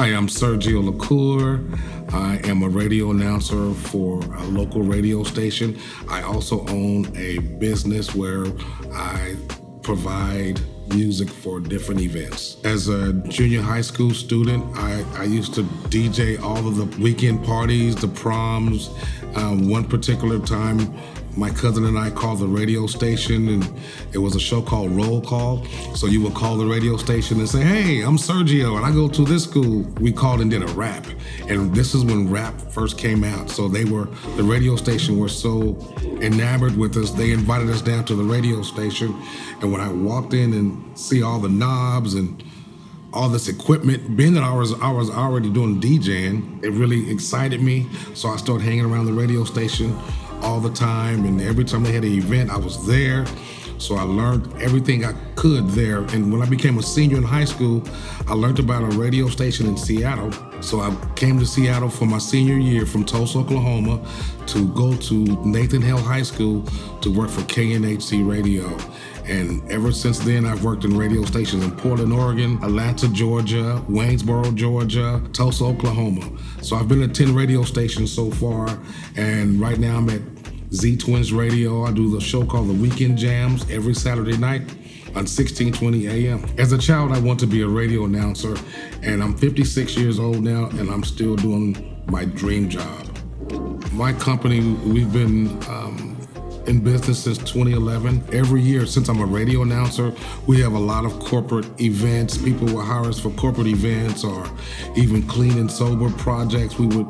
Hi, I'm Sergio LaCour. I am a radio announcer for a local radio station. I also own a business where I provide music for different events. As a junior high school student, I used to DJ all of the weekend parties, the proms. One particular time, my cousin and I called the radio station, and it was a show called Roll Call. So you would call the radio station and say, "Hey, I'm Sergio, and I go to this school." We called and did a rap. And this is when rap first came out. So the radio station were so enamored with us, they invited us down to the radio station. And when I walked in and see all the knobs and all this equipment, being that I was already doing DJing, it really excited me. So I started hanging around the radio station all the time, and every time they had an event, I was there. So I learned everything I could there. And when I became a senior in high school, I learned about a radio station in Seattle. So I came to Seattle for my senior year from Tulsa, Oklahoma, to go to Nathan Hale High School to work for KNHC Radio. And ever since then, I've worked in radio stations in Portland, Oregon, Atlanta, Georgia, Waynesboro, Georgia, Tulsa, Oklahoma. So I've been at 10 radio stations so far, and right now I'm at Z Twins Radio. I do the show called The Weekend Jams every Saturday night on 1620 AM. As a child, I want to be a radio announcer, and I'm 56 years old now, and I'm still doing my dream job. My company, we've been in business since 2011. Every year, since I'm a radio announcer, we have a lot of corporate events. People will hire us for corporate events or even clean and sober projects. We would,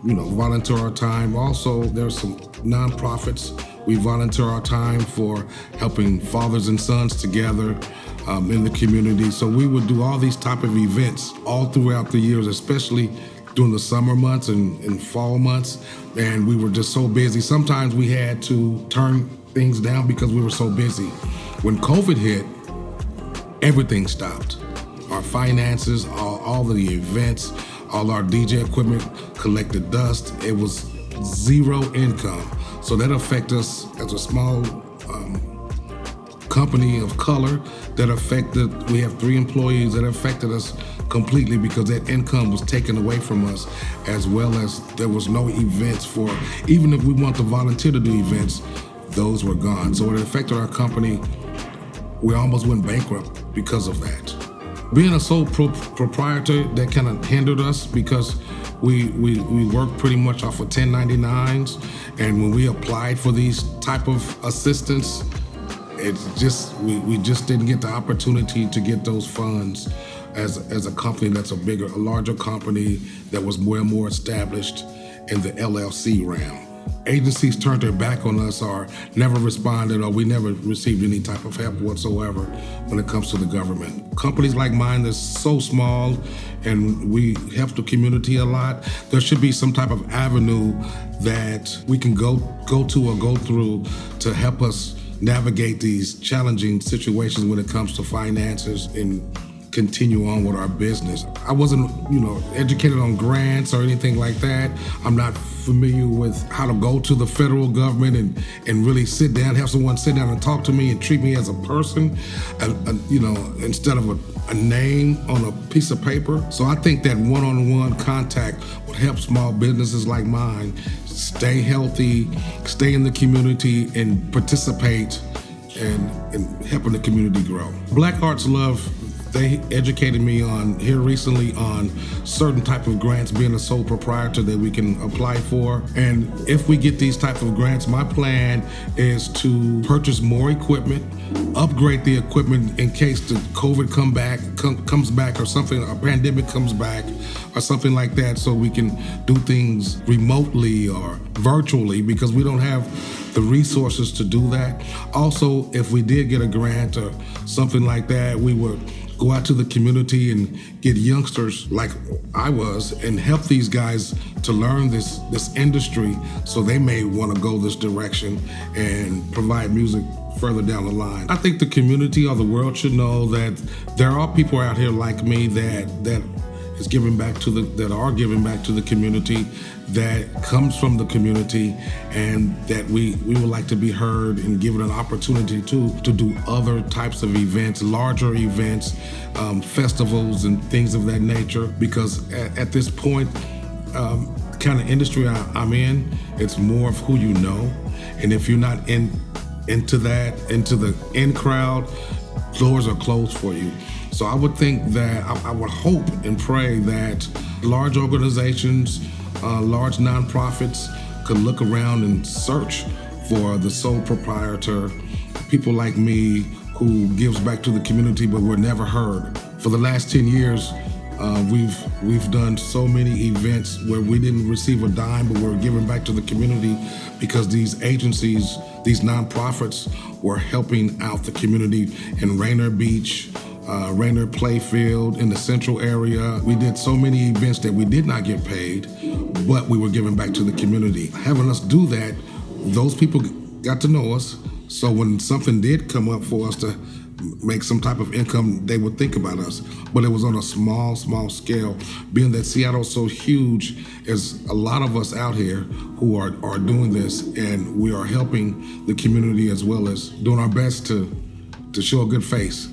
volunteer our time. Also, there's some nonprofits. We volunteer our time for helping fathers and sons together in the community. So we would do all these type of events all throughout the years, especially during the summer months and fall months, and we were just so busy. Sometimes we had to turn things down because we were so busy. When COVID hit, everything stopped. Our finances, all the events, all our DJ equipment collected dust. It was zero income. So that affected us as a small company of color. We have 3 employees that affected us completely because that income was taken away from us, as well as there was no events for, even if we want to volunteer to do events, those were gone. So it affected our company. We almost went bankrupt because of that. Being a sole proprietor, that kind of hindered us because we work pretty much off of 1099s, and when we applied for these type of assistance, we just didn't get the opportunity to get those funds as a company that's a larger company that was more and more established in the LLC realm. Agencies turned their back on us or never responded, or we never received any type of help whatsoever when it comes to the government. Companies like mine that's so small and we help the community a lot, there should be some type of avenue that we can go to or go through to help us navigate these challenging situations when it comes to finances and continue on with our business. I wasn't, educated on grants or anything like that. I'm not familiar with how to go to the federal government and really have someone sit down and talk to me and treat me as a person, instead of a name on a piece of paper. So I think that one-on-one contact would help small businesses like mine stay healthy, stay in the community, and participate in helping the community grow. Black Arts Love, they educated me here recently on certain type of grants, being a sole proprietor that we can apply for. And if we get these type of grants, my plan is to purchase more equipment, upgrade the equipment in case the COVID comes back or something, a pandemic comes back or something like that, so we can do things remotely or virtually because we don't have the resources to do that. Also, if we did get a grant or something like that, we would go out to the community and get youngsters like I was and help these guys to learn this industry so they may want to go this direction and provide music further down the line. I think the community or the world should know that there are people out here like me that is giving back to that are giving back to the community, that comes from the community, and that we would like to be heard and given an opportunity to do other types of events, larger events, festivals and things of that nature. Because at this point, kind of industry I'm in, it's more of who you know, and if you're not into the in crowd, doors are closed for you. So I would think that I would hope and pray that large organizations, large nonprofits could look around and search for the sole proprietor, people like me who gives back to the community, but we're never heard. For the last 10 years, we've done so many events where we didn't receive a dime, but we're giving back to the community because these agencies, these nonprofits, were helping out the community in Rainier Beach, Rainier Playfield, in the central area. We did so many events that we did not get paid, but we were giving back to the community. Having us do that, those people got to know us. So when something did come up for us to make some type of income, they would think about us. But it was on a small scale. Being that Seattle's so huge, there's a lot of us out here who are doing this, and we are helping the community as well as doing our best to show a good face.